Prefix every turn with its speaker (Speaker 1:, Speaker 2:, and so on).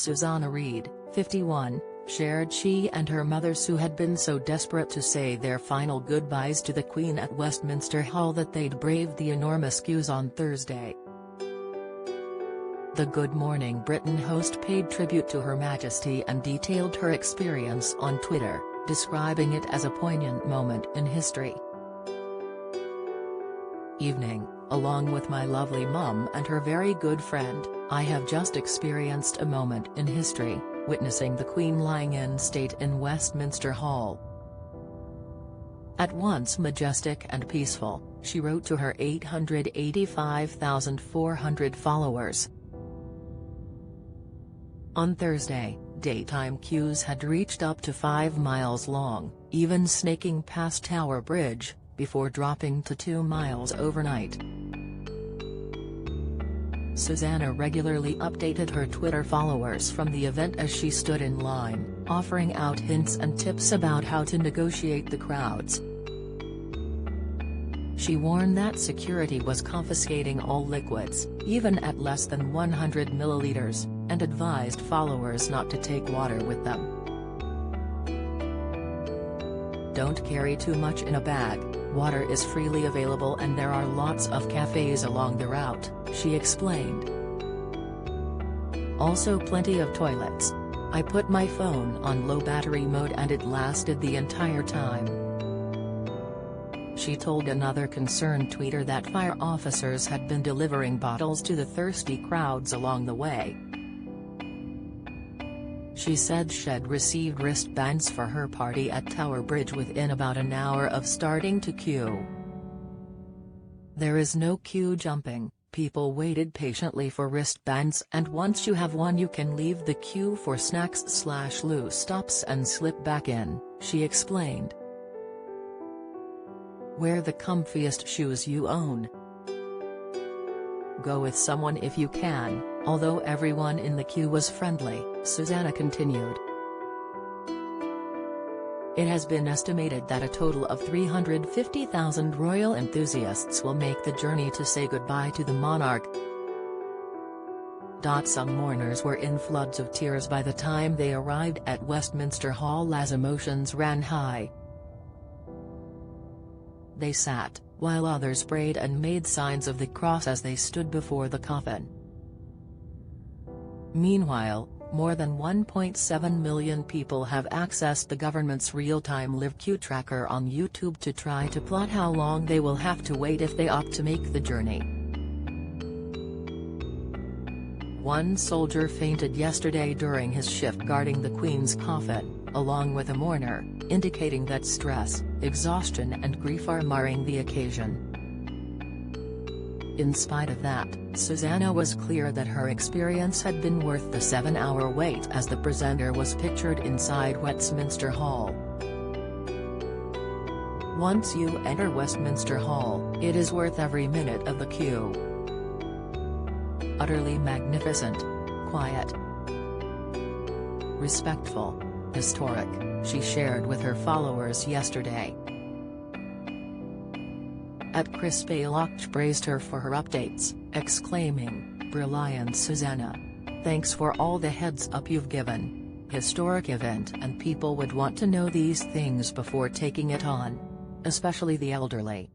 Speaker 1: Susanna Reid, 51, shared she and her mother Sue had been so desperate to say their final goodbyes to the Queen at Westminster Hall that they'd braved the enormous queues on Thursday. The Good Morning Britain host paid tribute to Her Majesty and detailed her experience on Twitter, describing it as a poignant moment in history. Evening, along with my lovely mum and her very good friend, I have just experienced a moment in history, witnessing the Queen lying in state in Westminster Hall. At once majestic and peaceful, she wrote to her 885,400 followers. On Thursday, daytime queues had reached up to 5 miles long, even snaking past Tower Bridge, before dropping to 2 miles overnight. Susanna regularly updated her Twitter followers from the event as she stood in line, offering out hints and tips about how to negotiate the crowds. She warned that security was confiscating all liquids, even at less than 100 milliliters, and advised followers not to take water with them. Don't carry too much in a bag, water is freely available and there are lots of cafes along the route, she explained. Also plenty of toilets. I put my phone on low battery mode and it lasted the entire time. She told another concerned tweeter that fire officers had been delivering bottles to the thirsty crowds along the way. She said she'd received wristbands for her party at Tower Bridge within about an hour of starting to queue. There is no queue jumping, people waited patiently for wristbands and once you have one you can leave the queue for snacks/loose stops and slip back in, she explained. Wear the comfiest shoes you own. Go with someone if you can, although everyone in the queue was friendly, Susanna continued. It has been estimated that a total of 350,000 royal enthusiasts will make the journey to say goodbye to the monarch. Some mourners were in floods of tears by the time they arrived at Westminster Hall as emotions ran high. They sat, while others prayed and made signs of the cross as they stood before the coffin. Meanwhile, more than 1.7 million people have accessed the government's real-time live queue tracker on YouTube to try to plot how long they will have to wait if they opt to make the journey. One soldier fainted yesterday during his shift guarding the Queen's coffin, along with a mourner, indicating that stress, exhaustion and grief are marring the occasion. In spite of that, Susanna was clear that her experience had been worth the 7-hour wait as the presenter was pictured inside Westminster Hall. Once you enter Westminster Hall, it is worth every minute of the queue. Utterly magnificent, quiet, respectful, historic, she shared with her followers yesterday. At Chris Baylock praised her for her updates, exclaiming, "Brilliant Susanna. Thanks for all the heads up you've given. Historic event and people would want to know these things before taking it on. Especially the elderly."